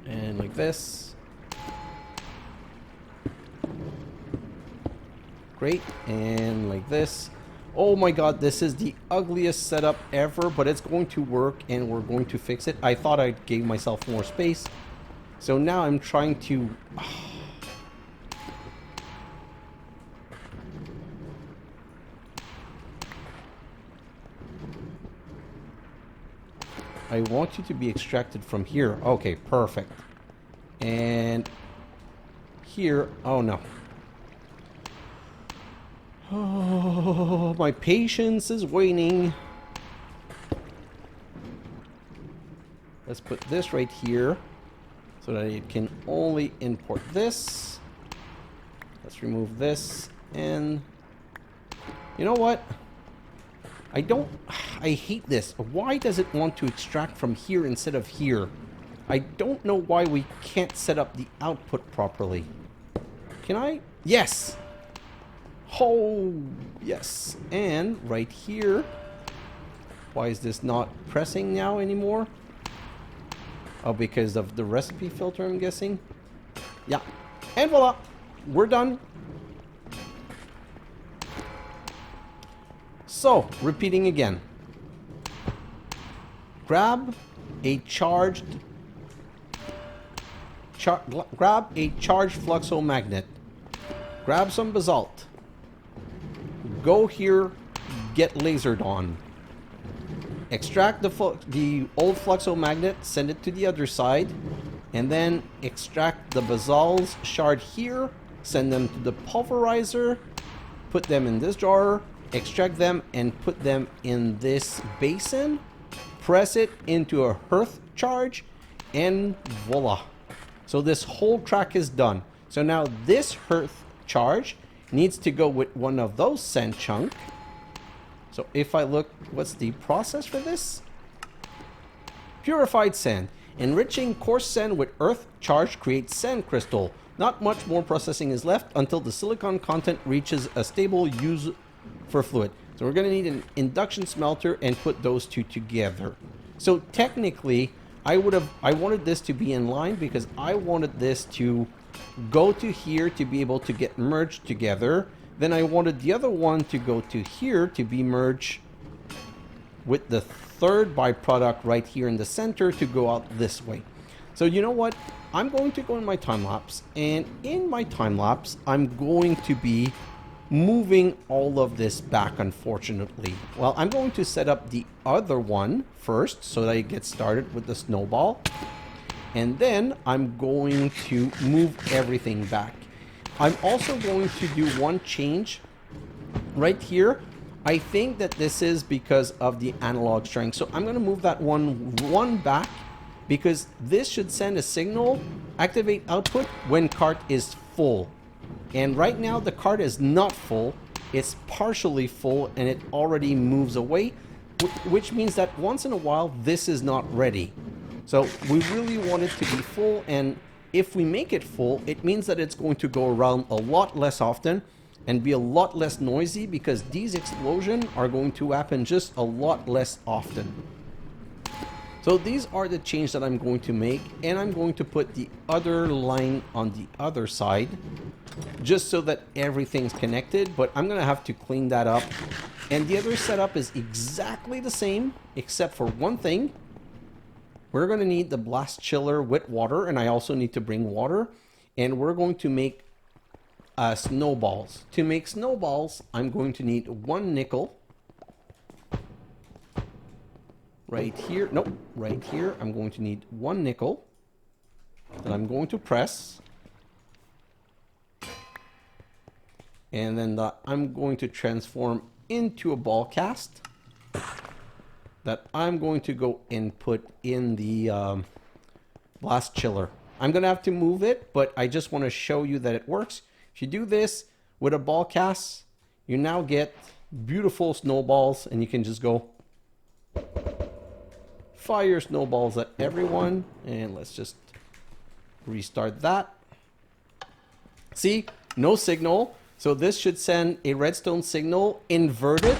And like this. Great. And like this. Oh my god, this is the ugliest setup ever, but it's going to work and we're going to fix it. I thought I gave myself more space. So now I'm trying to... I want you to be extracted from here. Okay, perfect. And here... Oh no. Oh, my patience is waning. Let's put this right here so that it can only import this. Let's remove this. And you know what? I hate this. Why does it want to extract from here instead of here? I don't know why we can't set up the output properly. Can I? Yes! Oh, yes. And right here. Why is this not pressing now anymore? Oh, because of the recipe filter, I'm guessing. Yeah. And voila. We're done. So, repeating again. Grab a charged Fluxomagnet. Grab some Basalt. Go here, get lasered on. Extract the old Fluxomagnet, send it to the other side, and then extract the Basalt shard here, send them to the Pulverizer, put them in this jar, extract them, and put them in this basin, press it into a hearth charge, and voila. So this whole track is done. So now this hearth charge needs to go with one of those sand chunk. So if I look, what's the process for this? Purified sand. Enriching coarse sand with earth charge creates sand crystal. Not much more processing is left until the silicon content reaches a stable use for fluid. So we're going to need an induction smelter and put those two together. So technically, I wanted this to be in line because I wanted this to go to here to be able to get merged together. Then I wanted the other one to go to here to be merged with the third byproduct right here in the center to go out this way. So you know what? I'm going to go in my time lapse, and in my time lapse, I'm going to be moving all of this back, unfortunately. Well, I'm going to set up the other one first so that it gets started with the snowball. And then I'm going to move everything back. I'm also going to do one change right here. I think that this is because of the analog strength. So I'm going to move that one back because this should send a signal, activate output when cart is full. And right now the cart is not full. It's partially full and it already moves away, which means that once in a while this is not ready. So we really want it to be full, and if we make it full, it means that it's going to go around a lot less often and be a lot less noisy because these explosions are going to happen just a lot less often. So these are the changes that I'm going to make, and I'm going to put the other line on the other side just so that everything's connected, but I'm going to have to clean that up. And the other setup is exactly the same except for one thing. We're going to need the blast chiller with water, and I also need to bring water. and we're going to make snowballs. To make snowballs, I'm going to need 1 nickel. Right here, nope, right here, I'm going to need 1 nickel that I'm going to press. And then I'm going to transform into a ball cast that I'm going to go and put in the blast chiller. I'm going to have to move it, but I just want to show you that it works. If you do this with a ball cast, you now get beautiful snowballs, and you can just go fire snowballs at everyone. And let's just restart that. See, no signal. So this should send a redstone signal inverted.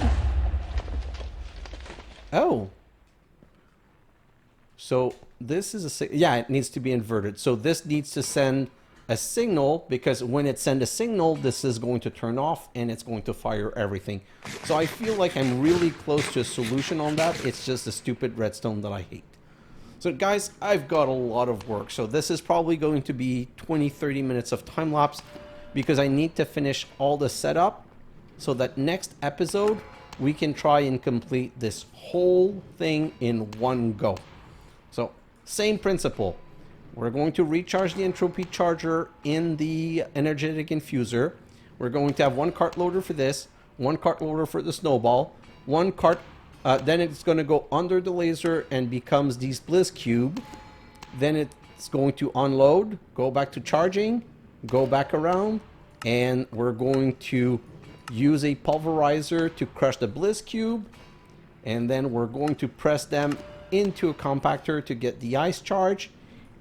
Oh. So this is yeah, it needs to be inverted. So this needs to send a signal, because when it sends a signal, this is going to turn off and it's going to fire everything. So I feel like I'm really close to a solution on that. It's just a stupid redstone that I hate. So guys, I've got a lot of work. So this is probably going to be 20-30 minutes of time lapse, because I need to finish all the setup so that next episode we can try and complete this whole thing in one go. So same principle. We're going to recharge the entropy charger in the energetic infuser. We're going to have 1 cart loader for this, 1 cart loader for the snowball, 1 cart, then it's going to go under the laser and becomes these bliss cube. Then it's going to unload, go back to charging, go back around, and we're going to use a pulverizer to crush the bliss cube, and then we're going to press them into a compactor to get the ice charge,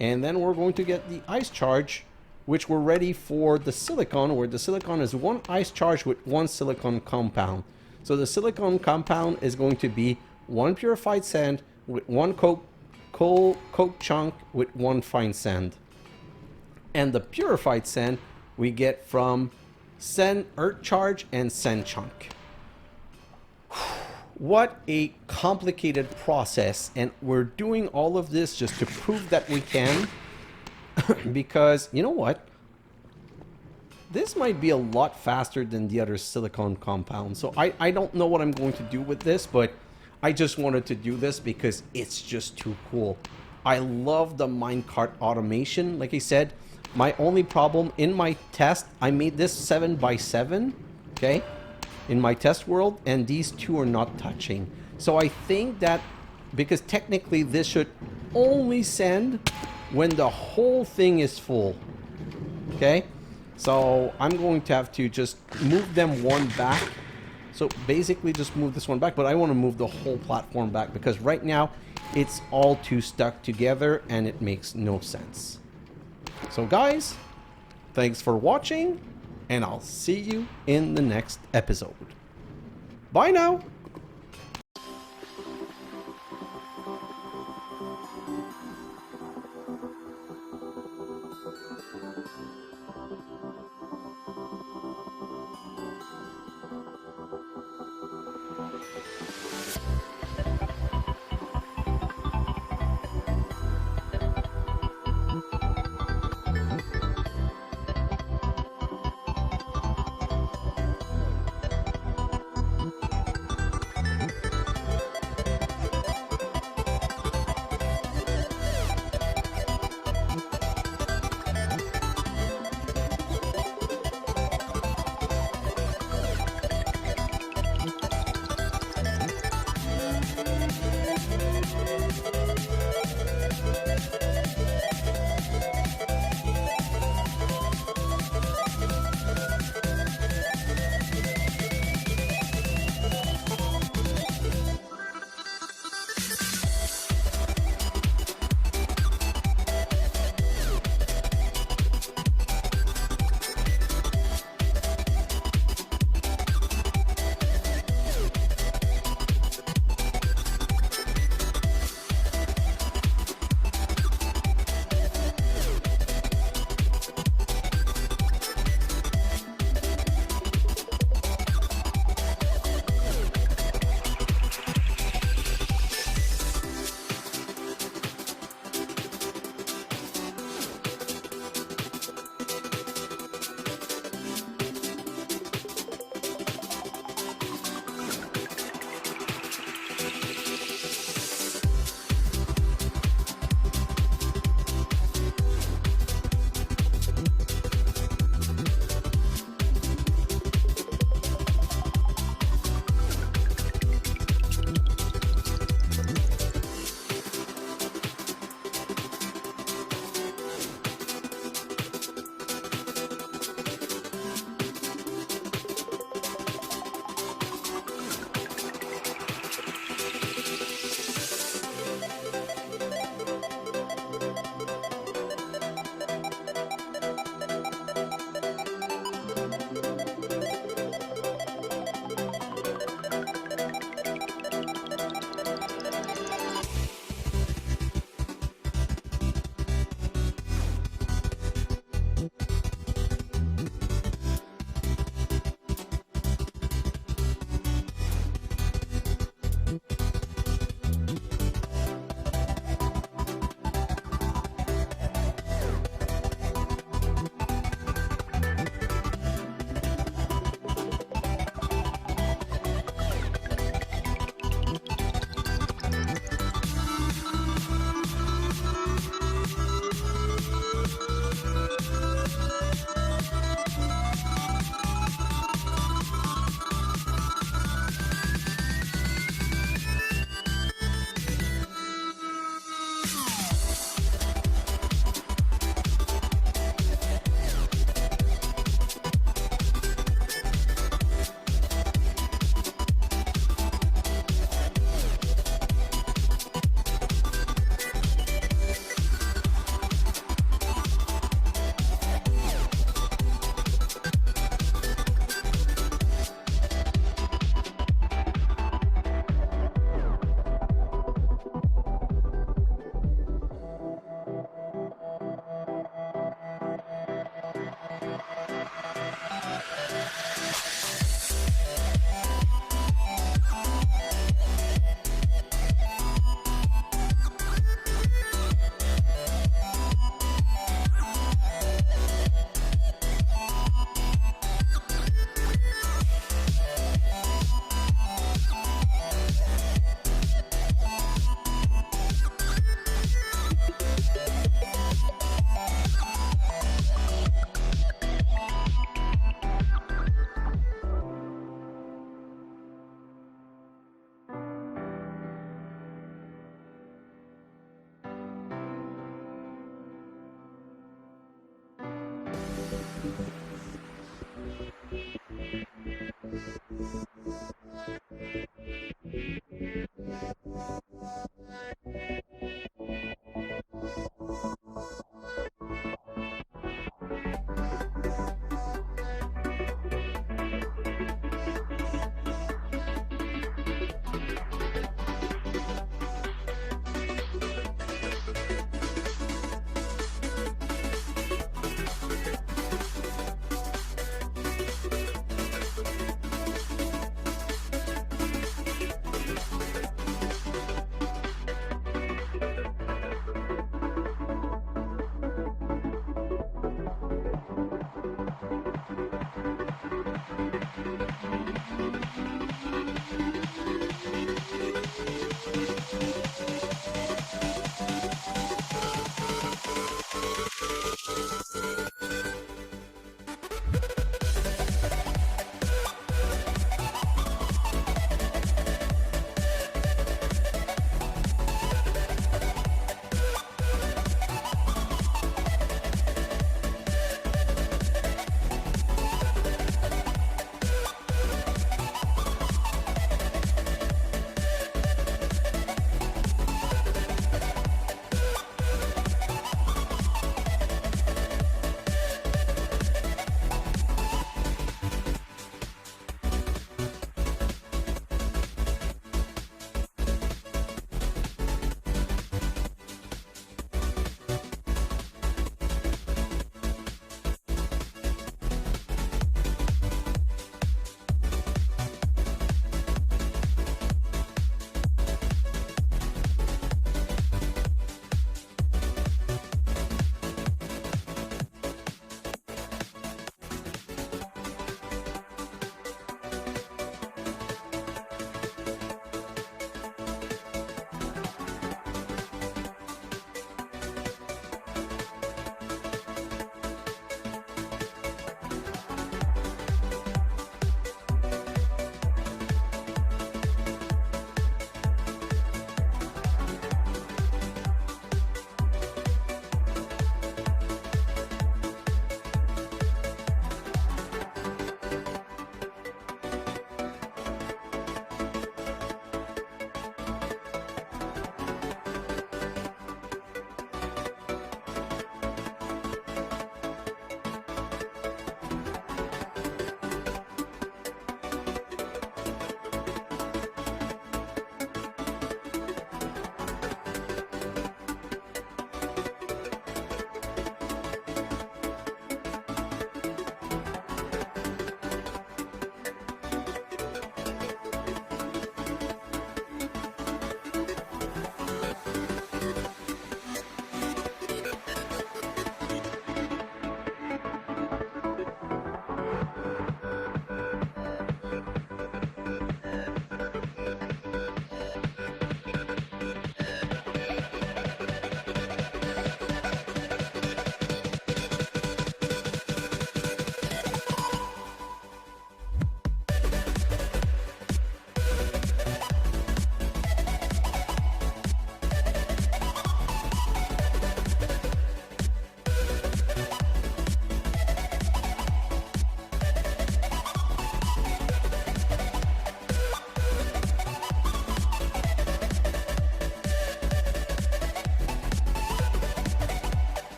and then we're going to get the ice charge, which we're ready for the silicon, where the silicon is 1 ice charge with 1 silicon compound. So the silicon compound is going to be 1 purified sand with 1 coke chunk with 1 fine sand. And the purified sand we get from sand earth charge and sand chunk. What a complicated process, and we're doing all of this just to prove that we can. Because you know what, this might be a lot faster than the other silicon compound. So I don't know what I'm going to do with this, but I just wanted to do this because it's just too cool. I love the minecart automation. Like I said, my only problem in my test, I made this 7x7, okay, in my test world, and these 2 are not touching. So I think that, because technically this should only send when the whole thing is full, okay? So I'm going to have to just move them 1 back. So basically just move this 1 back, but I want to move the whole platform back, because right now it's all too stuck together and it makes no sense. So guys, thanks for watching, and I'll see you in the next episode. Bye now!